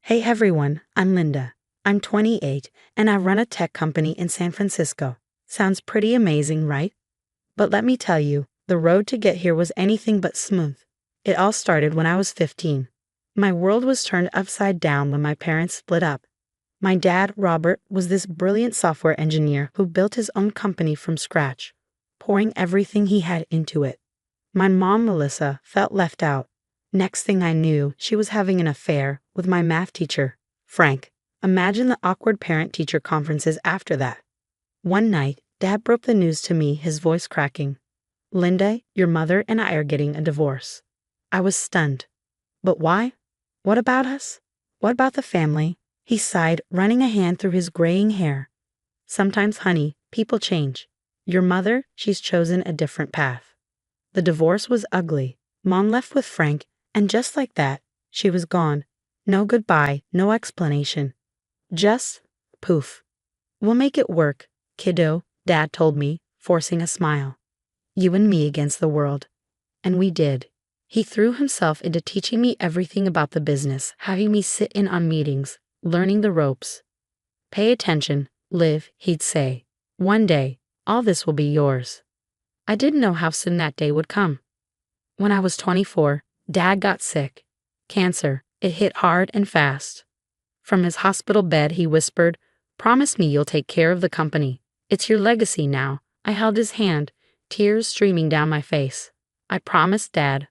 Hey everyone, I'm Linda. I'm 28 and I run a tech company in San Francisco. Sounds pretty amazing, right? But let me tell you, the road to get here was anything but smooth. It all started when I was 15. My world was turned upside down when my parents split up. My dad, Robert, was this brilliant software engineer who built his own company from scratch, pouring everything he had into it. My mom, Melissa, felt left out. Next thing I knew, she was having an affair with my math teacher, Frank. Imagine the awkward parent-teacher conferences after that. One night, Dad broke the news to me, his voice cracking. Linda, your mother and I are getting a divorce. I was stunned. But why? What about us? What about the family? He sighed, running a hand through his graying hair. Sometimes, honey, people change. Your mother, she's chosen a different path. The divorce was ugly. Mom left with Frank, and just like that, she was gone. No goodbye, no explanation. Just poof. We'll make it work, kiddo, Dad told me, forcing a smile. You and me against the world. And we did. He threw himself into teaching me everything about the business, having me sit in on meetings, learning the ropes. Pay attention, Liv, he'd say. One day, all this will be yours. I didn't know how soon that day would come. When I was 24, Dad got sick. Cancer. It hit hard and fast. From his hospital bed, he whispered, "Promise me you'll take care of the company. It's your legacy now." I held his hand, tears streaming down my face. I promised, Dad.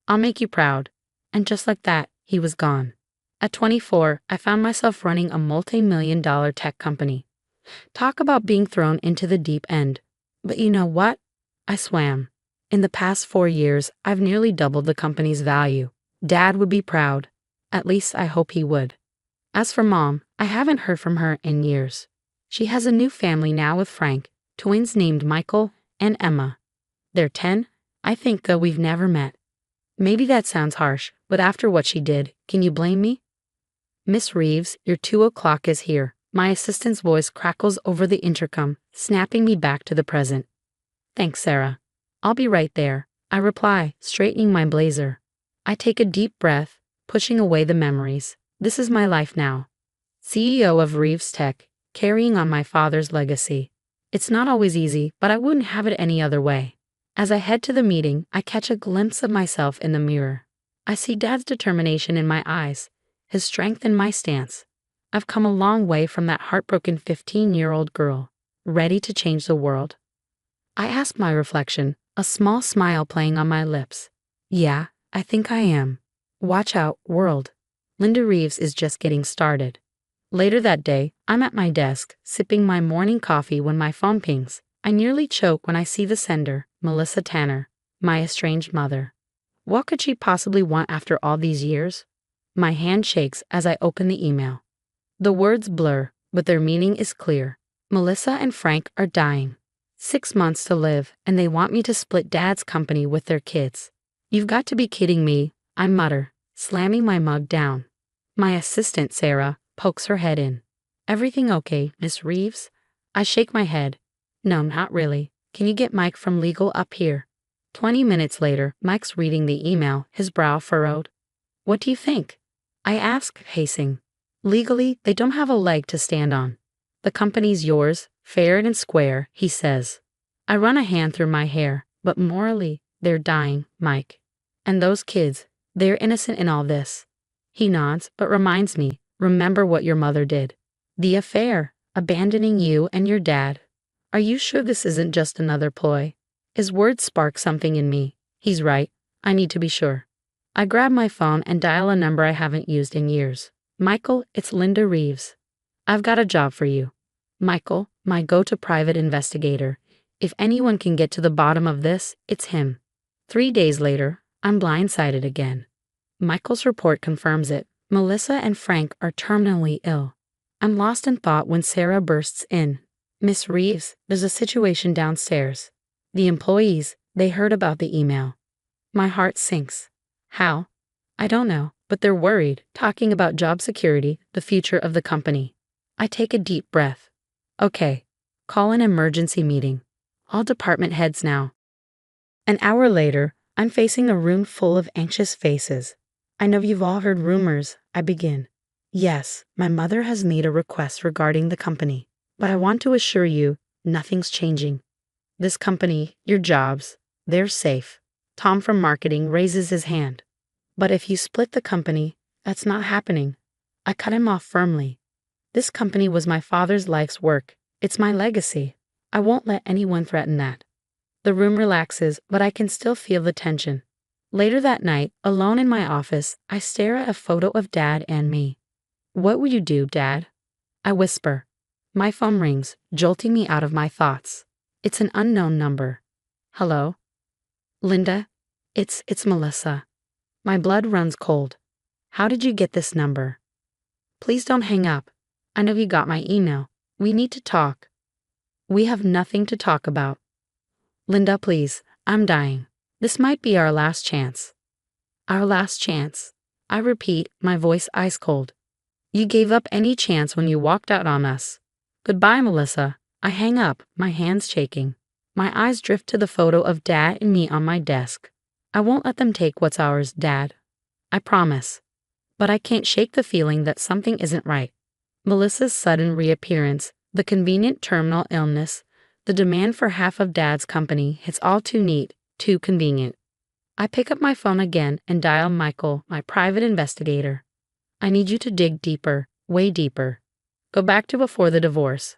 I'll make you proud. And just like that, he was gone. At 24, I found myself running a multi-million-dollar tech company. Talk about being thrown into the deep end. But you know what? I swam. In the past 4 years, I've nearly doubled the company's value. Dad would be proud. At least I hope he would. As for Mom, I haven't heard from her in years. She has a new family now with Frank, twins named Michael and Emma. They're 10. I think, though, we've never met. Maybe that sounds harsh, but after what she did, can you blame me? Miss Reeves, your 2 o'clock is here. My assistant's voice crackles over the intercom, snapping me back to the present. Thanks, Sarah. I'll be right there, I reply, straightening my blazer. I take a deep breath, pushing away the memories. This is my life now. CEO of Reeves Tech, carrying on my father's legacy. It's not always easy, but I wouldn't have it any other way. As I head to the meeting, I catch a glimpse of myself in the mirror. I see Dad's determination in my eyes, his strength in my stance. I've come a long way from that heartbroken 15-year-old girl, ready to change the world. I ask my reflection, a small smile playing on my lips. Yeah, I think I am. Watch out, world. Linda Reeves is just getting started. Later that day, I'm at my desk, sipping my morning coffee when my phone pings. I nearly choke when I see the sender, Melissa Tanner, my estranged mother. What could she possibly want after all these years? My hand shakes as I open the email. The words blur, but their meaning is clear. Melissa and Frank are dying. 6 months to live, and they want me to split Dad's company with their kids. You've got to be kidding me, I mutter, slamming my mug down. My assistant, Sarah, pokes her head in. Everything okay, Miss Reeves? I shake my head. No, not really. Can you get Mike from legal up here? 20 minutes later, Mike's reading the email, his brow furrowed. What do you think? I ask, pacing. Legally, they don't have a leg to stand on. The company's yours, fair and square, he says. I run a hand through my hair, but morally, they're dying, Mike. And those kids, they're innocent in all this. He nods, but reminds me, remember what your mother did. The affair, abandoning you and your dad. Are you sure this isn't just another ploy? His words spark something in me. He's right. I need to be sure. I grab my phone and dial a number I haven't used in years. Michael, it's Linda Reeves. I've got a job for you. Michael, my go-to private investigator. If anyone can get to the bottom of this, it's him. 3 days later, I'm blindsided again. Michael's report confirms it. Melissa and Frank are terminally ill. I'm lost in thought when Sarah bursts in. Miss Reeves, there's a situation downstairs. The employees, they heard about the email. My heart sinks. How? I don't know, but they're worried, talking about job security, the future of the company. I take a deep breath. Okay, call an emergency meeting. All department heads now. An hour later, I'm facing a room full of anxious faces. I know you've all heard rumors, I begin. Yes, my mother has made a request regarding the company, but I want to assure you, nothing's changing. This company, your jobs, they're safe. Tom from marketing raises his hand. But if you split the company, that's not happening. I cut him off firmly. This company was my father's life's work. It's my legacy. I won't let anyone threaten that. The room relaxes, but I can still feel the tension. Later that night, alone in my office, I stare at a photo of Dad and me. What would you do, Dad? I whisper. My phone rings, jolting me out of my thoughts. It's an unknown number. Hello? Linda? It's Melissa. My blood runs cold. How did you get this number? Please don't hang up. I know you got my email. We need to talk. We have nothing to talk about. Linda, please, I'm dying. This might be our last chance. Our last chance. I repeat, my voice ice cold. You gave up any chance when you walked out on us. Goodbye, Melissa. I hang up, my hands shaking. My eyes drift to the photo of Dad and me on my desk. I won't let them take what's ours, Dad. I promise. But I can't shake the feeling that something isn't right. Melissa's sudden reappearance, the convenient terminal illness, the demand for half of Dad's company, it's all too neat, too convenient. I pick up my phone again and dial Michael, my private investigator. I need you to dig deeper, way deeper. Go back to before the divorce.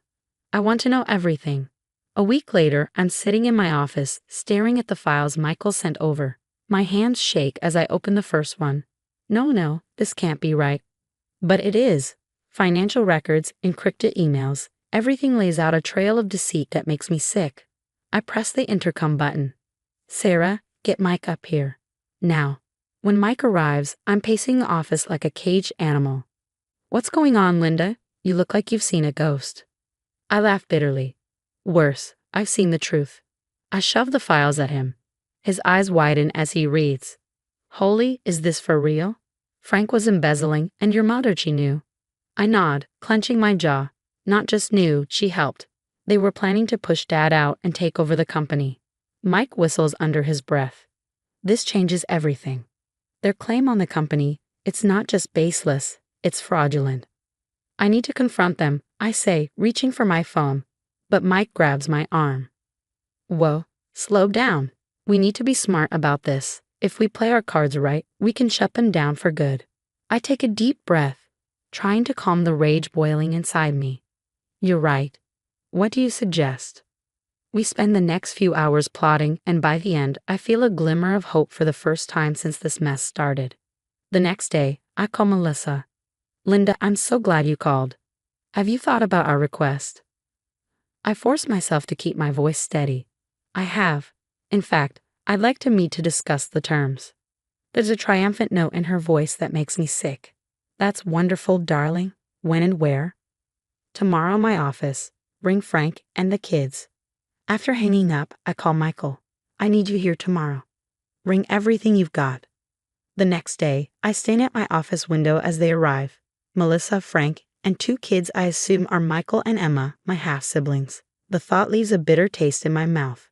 I want to know everything. A week later, I'm sitting in my office, staring at the files Michael sent over. My hands shake as I open the first one. No, this can't be right. But it is. Financial records, encrypted emails, everything lays out a trail of deceit that makes me sick. I press the intercom button. Sarah, get Mike up here. Now. When Mike arrives, I'm pacing the office like a caged animal. What's going on, Linda? You look like you've seen a ghost. I laugh bitterly. Worse, I've seen the truth. I shove the files at him. His eyes widen as he reads. Holy, is this for real? Frank was embezzling, and your mother, she knew. I nod, clenching my jaw. Not just knew, she helped. They were planning to push Dad out and take over the company. Mike whistles under his breath. This changes everything. Their claim on the company, it's not just baseless, it's fraudulent. I need to confront them, I say, reaching for my phone. But Mike grabs my arm. Whoa, slow down. We need to be smart about this. If we play our cards right, we can shut them down for good. I take a deep breath, trying to calm the rage boiling inside me. You're right. What do you suggest? We spend the next few hours plotting, and by the end, I feel a glimmer of hope for the first time since this mess started. The next day, I call Melissa. Linda, I'm so glad you called. Have you thought about our request? I force myself to keep my voice steady. I have. In fact, I'd like to meet to discuss the terms. There's a triumphant note in her voice that makes me sick. That's wonderful, darling. When and where? Tomorrow, my office. Bring Frank and the kids. After hanging up, I call Michael. I need you here tomorrow. Bring everything you've got. The next day, I stand at my office window as they arrive. Melissa, Frank, and 2 kids I assume are Michael and Emma, my half-siblings. The thought leaves a bitter taste in my mouth.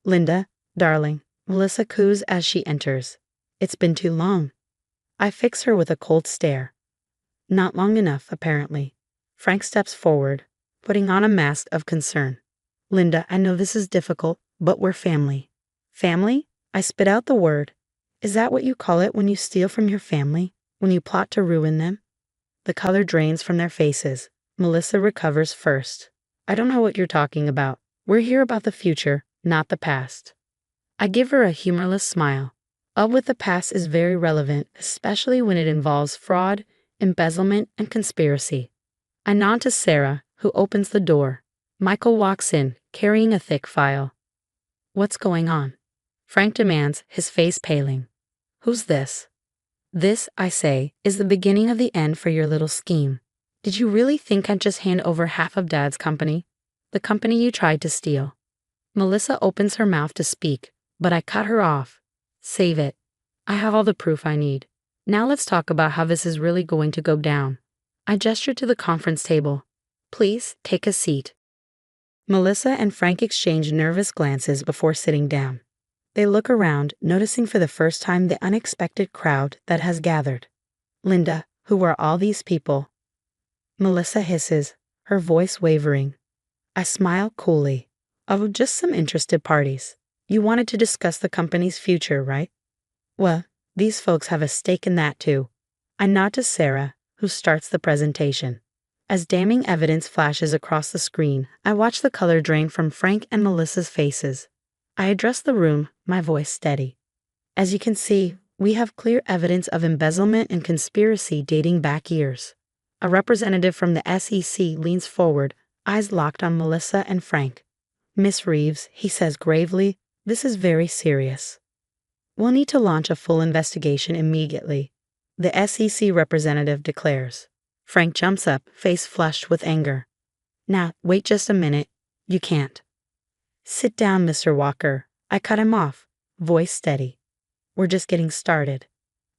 Linda, darling, Melissa coos as she enters. It's been too long. I fix her with a cold stare. Not long enough, apparently. Frank steps forward, putting on a mask of concern. Linda, I know this is difficult, but we're family. Family? I spit out the word. Is that what you call it when you steal from your family? When you plot to ruin them? The color drains from their faces. Melissa recovers first. I don't know what you're talking about. We're here about the future, not the past. I give her a humorless smile. Up with the past is very relevant, especially when it involves fraud, embezzlement, and conspiracy. I nod to Sarah, who opens the door. Michael walks in, carrying a thick file. What's going on? Frank demands, his face paling. Who's this? This, I say, is the beginning of the end for your little scheme. Did you really think I'd just hand over half of Dad's company? The company you tried to steal. Melissa opens her mouth to speak, but I cut her off. Save it. I have all the proof I need. Now let's talk about how this is really going to go down. I gesture to the conference table. Please, take a seat. Melissa and Frank exchange nervous glances before sitting down. They look around, noticing for the first time the unexpected crowd that has gathered. Linda, Who are all these people? Melissa hisses, her voice wavering. I smile coolly. Oh, just some interested parties. You wanted to discuss the company's future, right? Well, these folks have a stake in that too. I nod to Sarah, who starts the presentation. As damning evidence flashes across the screen, I watch the color drain from Frank and Melissa's faces. I address the room, my voice steady. As you can see, we have clear evidence of embezzlement and conspiracy dating back years. A representative from the SEC leans forward, eyes locked on Melissa and Frank. Miss Reeves, he says gravely, this is very serious. We'll need to launch a full investigation immediately, the SEC representative declares. Frank jumps up, face flushed with anger. Now, wait just a minute. You can't. Sit down, Mr. Walker. I cut him off, voice steady. We're just getting started.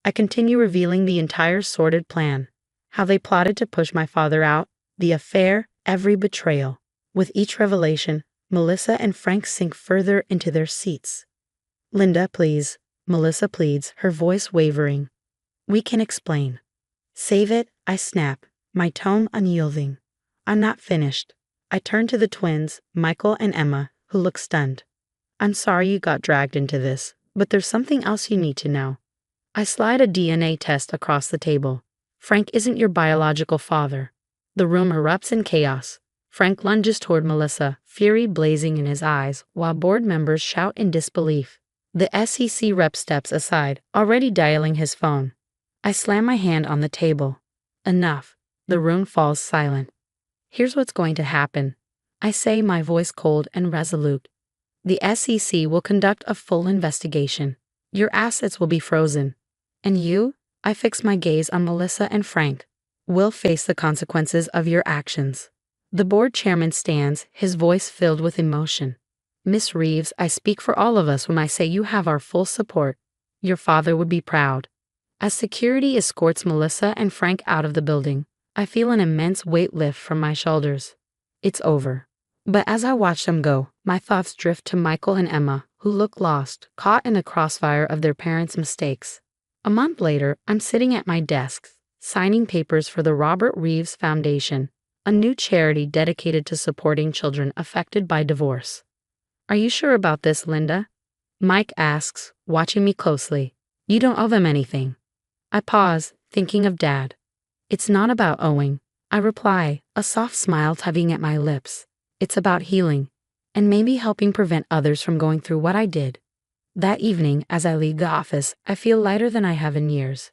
I continue revealing the entire sordid plan. How they plotted to push my father out, the affair, every betrayal. With each revelation, Melissa and Frank sink further into their seats. Linda, please, Melissa pleads, her voice wavering. We can explain. Save it, I snap, my tone unyielding. I'm not finished. I turn to the twins, Michael and Emma, who look stunned. I'm sorry you got dragged into this, but there's something else you need to know. I slide a DNA test across the table. Frank isn't your biological father. The room erupts in chaos. Frank lunges toward Melissa, fury blazing in his eyes, while board members shout in disbelief. The SEC rep steps aside, already dialing his phone. I slam my hand on the table. Enough. The room falls silent. Here's what's going to happen. I say, my voice cold and resolute. The SEC will conduct a full investigation. Your assets will be frozen. And you? I fix my gaze on Melissa and Frank. Will face the consequences of your actions. The board chairman stands, his voice filled with emotion. Miss Reeves, I speak for all of us when I say you have our full support. Your father would be proud. As security escorts Melissa and Frank out of the building, I feel an immense weight lift from my shoulders. It's over. But as I watch them go, my thoughts drift to Michael and Emma, who look lost, caught in the crossfire of their parents' mistakes. A month later, I'm sitting at my desk, signing papers for the Robert Reeves Foundation, a new charity dedicated to supporting children affected by divorce. Are you sure about this, Linda? Mike asks, watching me closely. You don't owe them anything. I pause, thinking of Dad. It's not about owing. I reply, a soft smile tugging at my lips. It's about healing, and maybe helping prevent others from going through what I did. That evening, as I leave the office, I feel lighter than I have in years.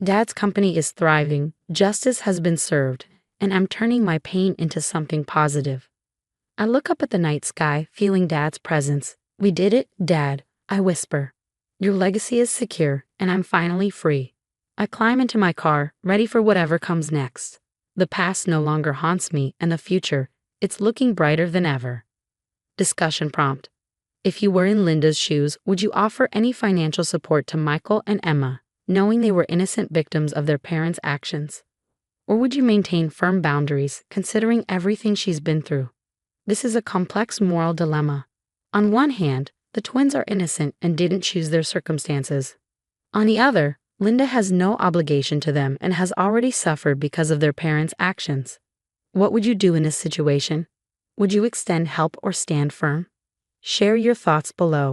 Dad's company is thriving, justice has been served, and I'm turning my pain into something positive. I look up at the night sky, feeling Dad's presence. We did it, Dad, I whisper. Your legacy is secure, and I'm finally free. I climb into my car, ready for whatever comes next. The past no longer haunts me, and the future, it's looking brighter than ever. Discussion prompt. If you were in Linda's shoes, would you offer any financial support to Michael and Emma, knowing they were innocent victims of their parents' actions? Or would you maintain firm boundaries, considering everything she's been through? This is a complex moral dilemma. On one hand, the twins are innocent and didn't choose their circumstances. On the other, Linda has no obligation to them and has already suffered because of their parents' actions. What would you do in this situation? Would you extend help or stand firm? Share your thoughts below.